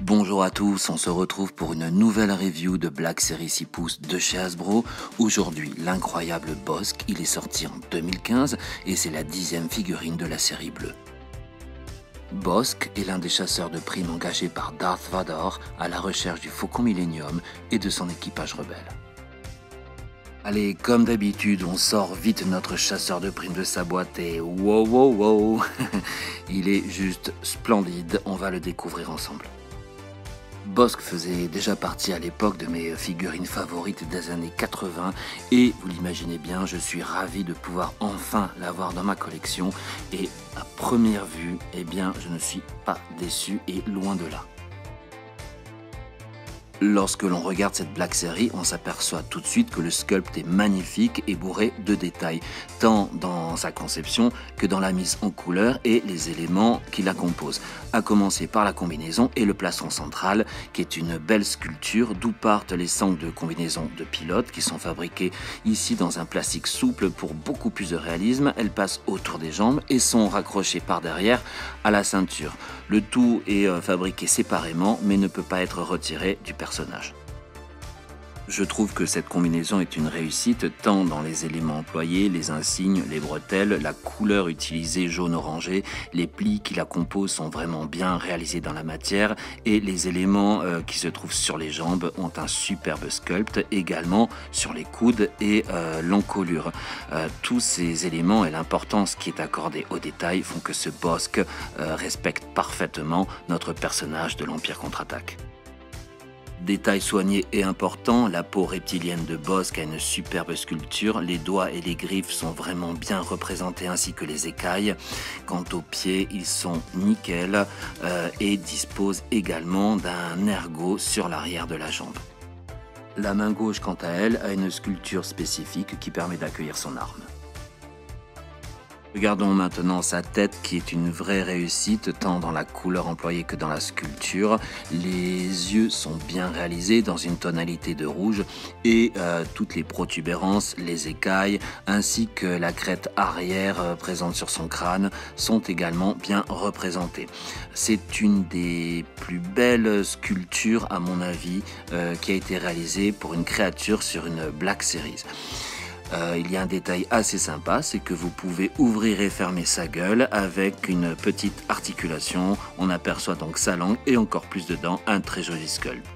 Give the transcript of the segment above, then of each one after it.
Bonjour à tous, on se retrouve pour une nouvelle review de Black Series 6 pouces de chez Hasbro. Aujourd'hui, l'incroyable Bossk, il est sorti en 2015 et c'est la 10e figurine de la série bleue. Bossk est l'un des chasseurs de primes engagés par Darth Vader à la recherche du Faucon Millenium et de son équipage rebelle. Allez, comme d'habitude, on sort vite notre chasseur de primes de sa boîte et wow, il est juste splendide, on va le découvrir ensemble. Bossk faisait déjà partie à l'époque de mes figurines favorites des années 80 et vous l'imaginez bien, je suis ravi de pouvoir enfin l'avoir dans ma collection et à première vue, eh bien, je ne suis pas déçu et loin de là. Lorsque l'on regarde cette Black Series, on s'aperçoit tout de suite que le sculpt est magnifique et bourré de détails, tant dans sa conception que dans la mise en couleur et les éléments qui la composent, à commencer par la combinaison et le plastron central, qui est une belle sculpture d'où partent les sangles de combinaison de pilote qui sont fabriquées ici dans un plastique souple pour beaucoup plus de réalisme. Elles passent autour des jambes et sont raccrochées par derrière à la ceinture. Le tout est fabriqué séparément mais ne peut pas être retiré du personnage. Je trouve que cette combinaison est une réussite tant dans les éléments employés, les insignes, les bretelles, la couleur utilisée jaune-orangé, les plis qui la composent sont vraiment bien réalisés dans la matière et les éléments qui se trouvent sur les jambes ont un superbe sculpt également sur les coudes et l'encolure. Tous ces éléments et l'importance qui est accordée aux détails font que ce Bossk respecte parfaitement notre personnage de l'Empire contre-attaque. Détail soigné et important, la peau reptilienne de Bossk a une superbe sculpture, les doigts et les griffes sont vraiment bien représentés ainsi que les écailles. Quant aux pieds, ils sont nickel et disposent également d'un ergot sur l'arrière de la jambe. La main gauche, quant à elle, a une sculpture spécifique qui permet d'accueillir son arme. Regardons maintenant sa tête qui est une vraie réussite tant dans la couleur employée que dans la sculpture. Les yeux sont bien réalisés dans une tonalité de rouge et toutes les protubérances, les écailles ainsi que la crête arrière présente sur son crâne sont également bien représentées. C'est une des plus belles sculptures à mon avis qui a été réalisée pour une créature sur une Black Series. Il y a un détail assez sympa, c'est que vous pouvez ouvrir et fermer sa gueule avec une petite articulation. On aperçoit donc sa langue et encore plus dedans un très joli sculpt.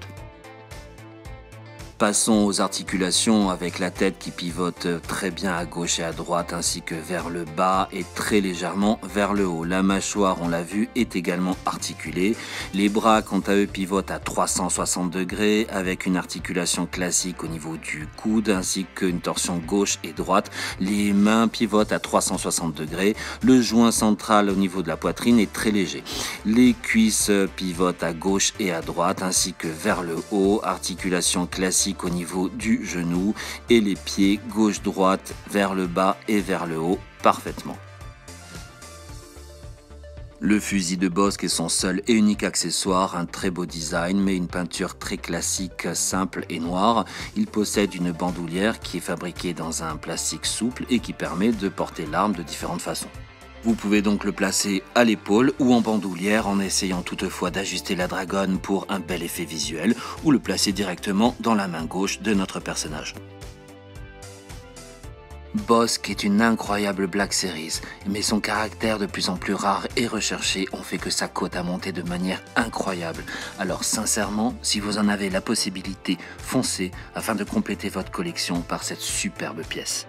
Passons aux articulations avec la tête qui pivote très bien à gauche et à droite ainsi que vers le bas et très légèrement vers le haut. La mâchoire, on l'a vu, est également articulée. Les bras, quant à eux, pivotent à 360 degrés avec une articulation classique au niveau du coude ainsi qu'une torsion gauche et droite. Les mains pivotent à 360 degrés. Le joint central au niveau de la poitrine est très léger. Les cuisses pivotent à gauche et à droite ainsi que vers le haut. Articulation classique au niveau du genou et les pieds gauche-droite vers le bas et vers le haut parfaitement. Le fusil de Bossk est son seul et unique accessoire, un très beau design mais une peinture très classique, simple et noire. Il possède une bandoulière qui est fabriquée dans un plastique souple et qui permet de porter l'arme de différentes façons. Vous pouvez donc le placer à l'épaule ou en bandoulière en essayant toutefois d'ajuster la dragonne pour un bel effet visuel ou le placer directement dans la main gauche de notre personnage. Bossk est une incroyable Black Series, mais son caractère de plus en plus rare et recherché ont fait que sa cote a monté de manière incroyable. Alors sincèrement, si vous en avez la possibilité, foncez afin de compléter votre collection par cette superbe pièce.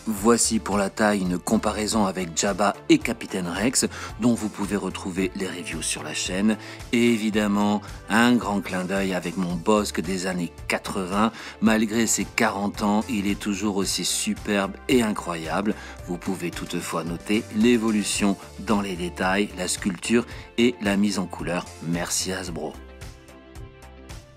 Voici pour la taille une comparaison avec Jabba et Capitaine Rex dont vous pouvez retrouver les reviews sur la chaîne et évidemment un grand clin d'œil avec mon Bossk des années 80. Malgré ses 40 ans, il est toujours aussi superbe et incroyable. Vous pouvez toutefois noter l'évolution dans les détails, la sculpture et la mise en couleur. Merci Hasbro.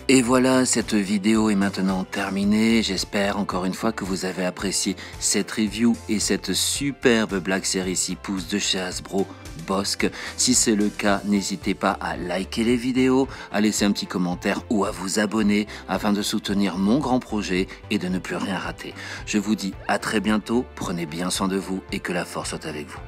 Et voilà, cette vidéo est maintenant terminée. J'espère encore une fois que vous avez apprécié cette review et cette superbe Black Series 6 pouces de chez Hasbro Bossk. Si c'est le cas, n'hésitez pas à liker les vidéos, à laisser un petit commentaire ou à vous abonner afin de soutenir mon grand projet et de ne plus rien rater. Je vous dis à très bientôt, prenez bien soin de vous et que la force soit avec vous.